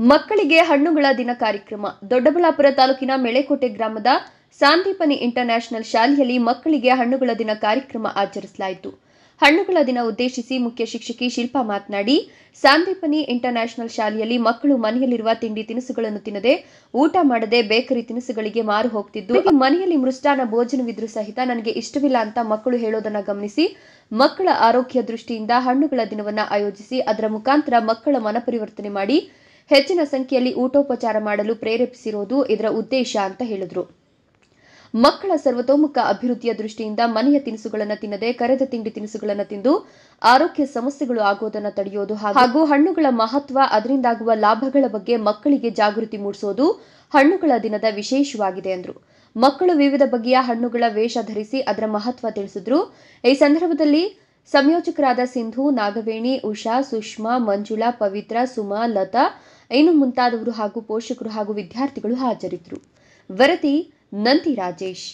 ಮಕ್ಕಳಿಗೆ ಹಣ್ಣುಗಳ ದಿನ ಕಾರ್ಯಕ್ರಮ ದೊಡ್ಡಬಳ್ಳಾಪುರ ತಾಲೂಕಿನ ಮೆಳೆಕೋಟೆ ಗ್ರಾಮದ ಸಾಂದೀಪನಿ ಇಂಟರ್ನ್ಯಾಷನಲ್ ಶಾಲೆಯಲ್ಲಿ ಮಕ್ಕಳಿಗೆ ಹಣ್ಣುಗಳ ದಿನ ಕಾರ್ಯಕ್ರಮ ಆಚರಿಸಲಾಯಿತು. ಹಣ್ಣುಗಳ ದಿನ ಉದ್ದೇಶಿಸಿ ಮುಖ್ಯ ಶಿಕ್ಷಕಿ ಶಿಲ್ಪಾ ಮಾತನಾಡಿ, ಸಾಂದೀಪನಿ ಇಂಟರ್ನ್ಯಾಷನಲ್ ಶಾಲೆಯಲ್ಲಿ ಮಕ್ಕಳು ಮನೆಯಲ್ಲಿರುವ ತಿಂಡಿ ತಿನಿಸುಗಳನ್ನು ತಿನ್ನದೆ ಊಟ ಮಾಡದೆ ಬೇಕರಿ ತಿನಿಸುಗಳಿಗೆ ಮಾರು ಹೋಗ್ತಿದ್ದು, ಮನೆಯಲ್ಲಿ ಮೃಷ್ಟಾನ್ನ ಭೋಜನವಿದ್ರೂ ಸಹಿತ ನನಗೆ ಇಷ್ಟವಿಲ್ಲ ಅಂತ ಮಕ್ಕಳು ಹೇಳೋದನ್ನ ಗಮನಿಸಿ ಮಕ್ಕಳ ಆರೋಗ್ಯ ದೃಷ್ಟಿಯಿಂದ ಹಣ್ಣುಗಳ ದಿನವನ್ನ ಆಯೋಜಿಸಿ ಅದರ ಮುಖಾಂತರ ಮಕ್ಕಳ ಮನಪರಿವರ್ತನೆ ಮಾಡಿ ಹೆಚ್ಚಿನ ಸಂಖ್ಯೆಯಲ್ಲಿ ಊಟೋಪಚಾರ ಮಾಡಲು ಪ್ರೇರೇಪಿಸಿರುವುದು ಇದರ ಉದ್ದೇಶ ಅಂತ ಹೇಳಿದರು. ಮಕ್ಕಳ ಸರ್ವತೋಮುಖ ಅಭಿವೃದ್ಧಿಯ ದೃಷ್ಟಿಯಿಂದ ಮನೆಯ ತಿನಿಸುಗಳನ್ನು ತಿನ್ನದೆ ಕರೆದ ತಿಂಡಿ ತಿನಿಸುಗಳನ್ನು ತಿಂದು ಆರೋಗ್ಯ ಸಮಸ್ಯೆಗಳು ಆಗುವುದನ್ನು ತಡೆಯೋದು ಹಾಗೂ ಹಣ್ಣುಗಳ ಮಹತ್ವ ಅದರಿಂದಾಗುವ ಲಾಭಗಳ ಬಗ್ಗೆ ಮಕ್ಕಳಿಗೆ ಜಾಗೃತಿ ಮೂಡಿಸೋದು ಹಣ್ಣುಗಳ ದಿನದ ವಿಶೇಷವಾಗಿದೆ ಎಂದರು. ಮಕ್ಕಳು ವಿವಿಧ ಬಗೆಯ ಹಣ್ಣುಗಳ ವೇಷ ಧರಿಸಿ ಅದರ ಮಹತ್ವ ತಿಳಿಸಿದ್ರು. ಈ ಸಂದರ್ಭದಲ್ಲಿ ಸಂಯೋಜಕರಾದ ಸಿಂಧು, ನಾಗವೇಣಿ, ಉಷಾ, ಸುಷ್ಮಾ, ಮಂಜುಳಾ, ಪವಿತ್ರ, ಸುಮಾ, ಲತಾ ಇನ್ನು ಮುಂತಾದವರು ಹಾಗೂ ಪೋಷಕರು ಹಾಗೂ ವಿದ್ಯಾರ್ಥಿಗಳು ಹಾಜರಿದ್ದರು. ವರದಿ Nandi Rajesh.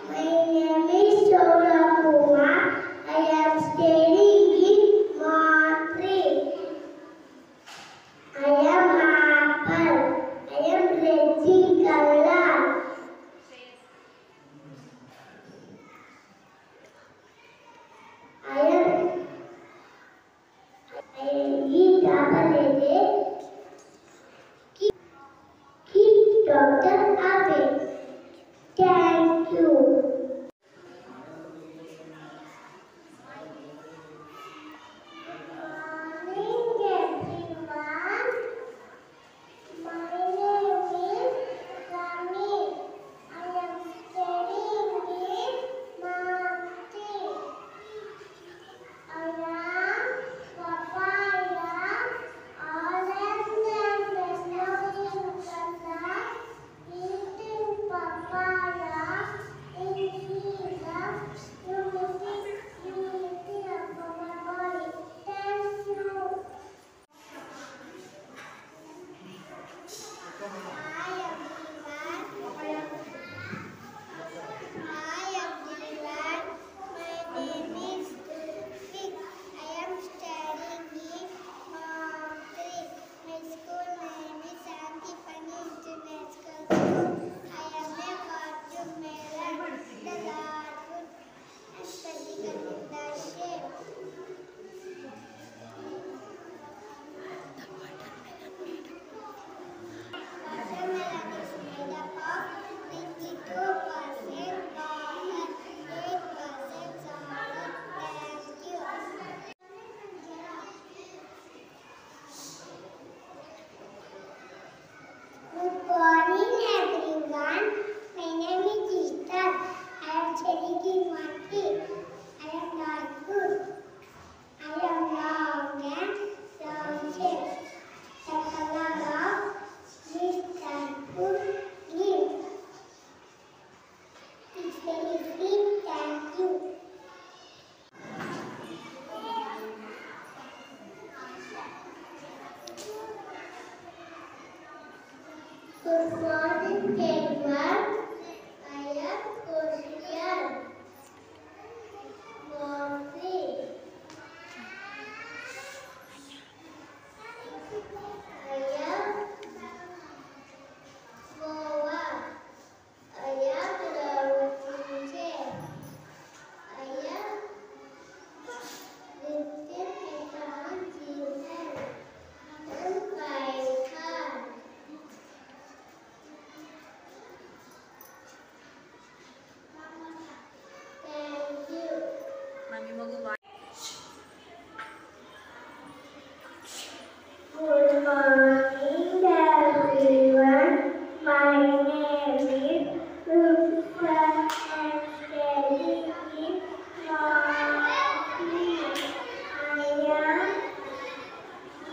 My name is Sola Kumar. I am studying in Good morning, everyone. I am Koshian. Morning. I am Moa. I am Ravunche. I am Little Petan Jihan. And Kaihan. Thank you. Good morning, everyone. My name is Rupa and studying in Northern. I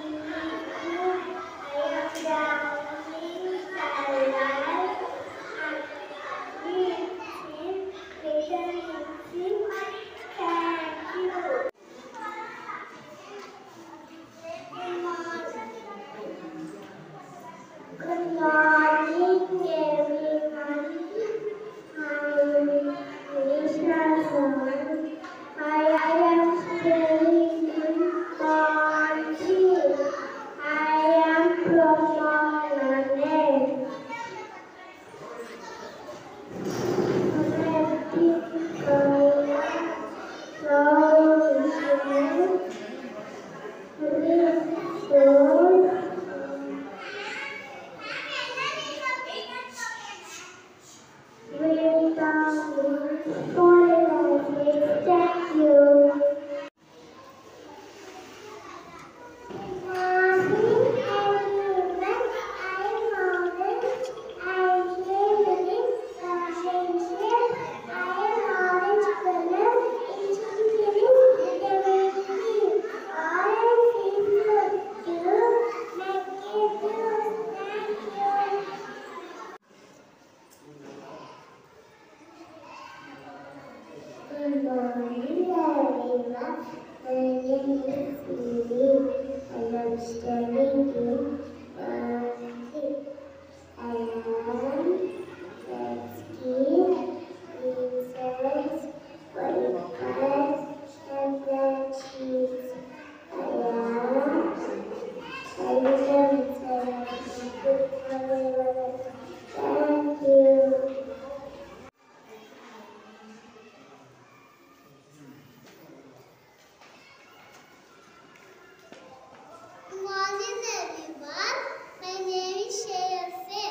am Downing Salai and reaching returning. Thank you. Good morning, everyone. My name is Rajan. I am studying in Panji. I am from Malane. Thank you. Good morning, everyone. My name is Lily. I am studying in I am rescue, insects, butterflies, and cheese. I Thank you. Good morning, everyone. My name is Shreya.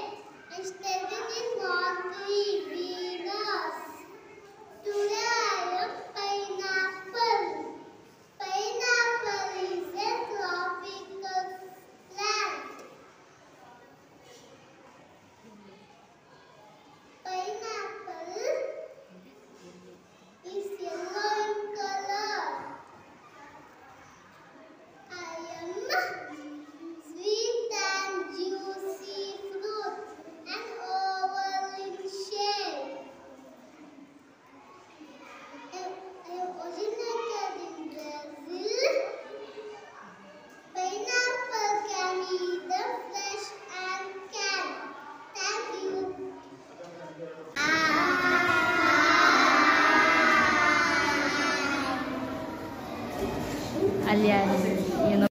I'm studying in Monterey, Venus. Today I am pineapple. Pineapple is a tropical plant. Pineapple is yellow in color. I am sweet and juicy fruit and oval in shape. I originated in Brazil. Pineapple can eat the flesh and can. Thank you. Alian, you know.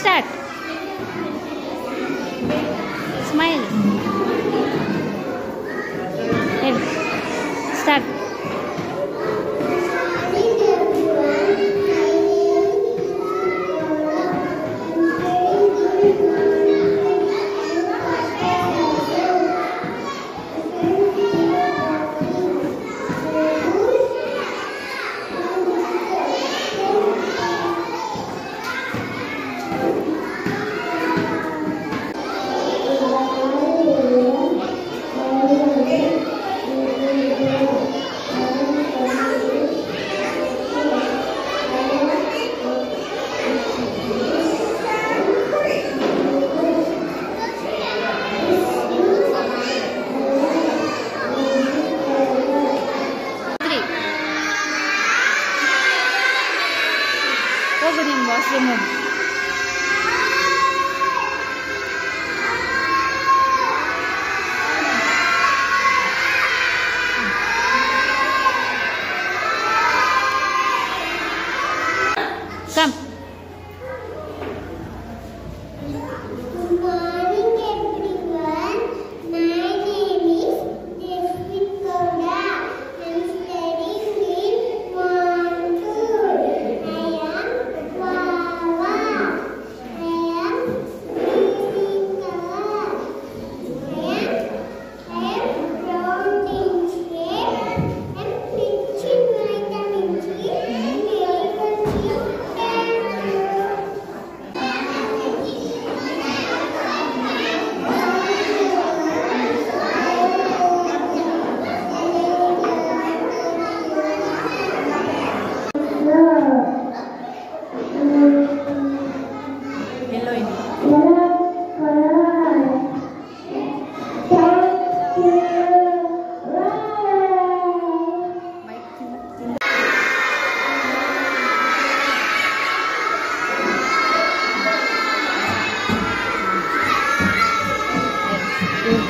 Start. Smile. Hey. Start.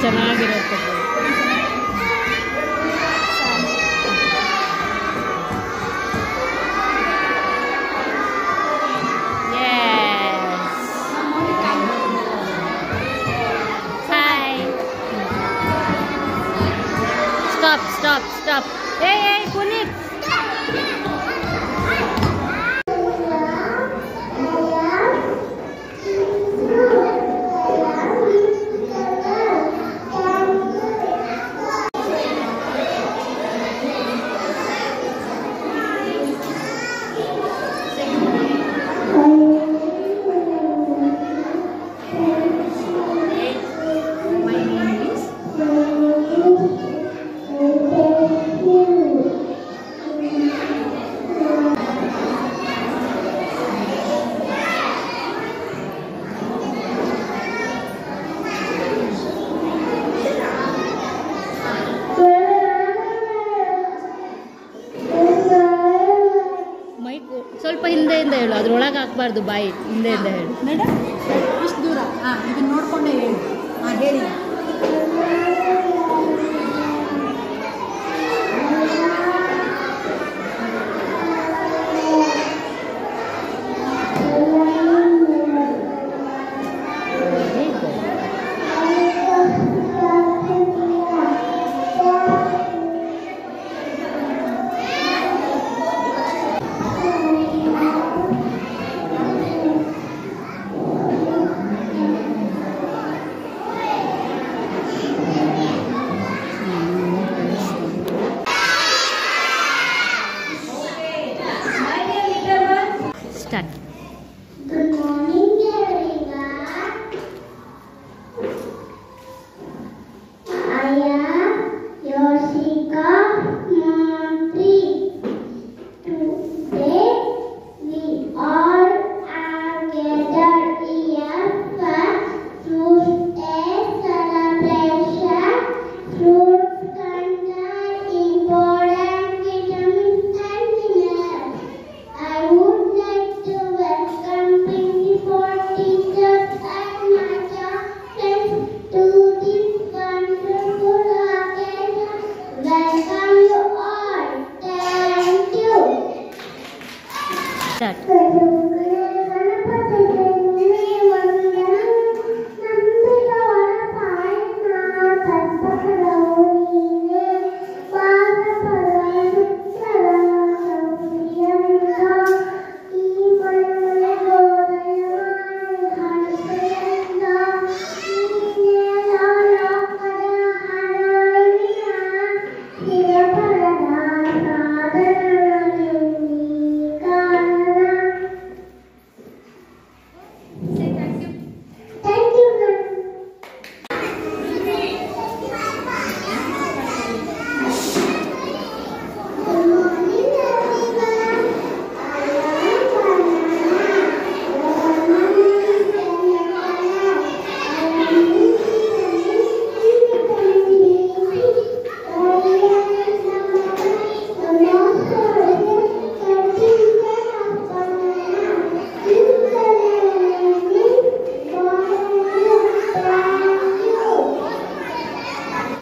ಚೆನ್ನಾಗಿರುತ್ತೆ. Stop. Hey, Punit. ಸ್ವಲ್ಪ ಹಿಂದೆಯಿಂದ ಹೇಳು, ಅದ್ರೊಳಗೆ ಹಾಕ್ಬಾರ್ದು ಬಾಯಿ, ಹಿಂದೆಯಿಂದ ಹೇಳು.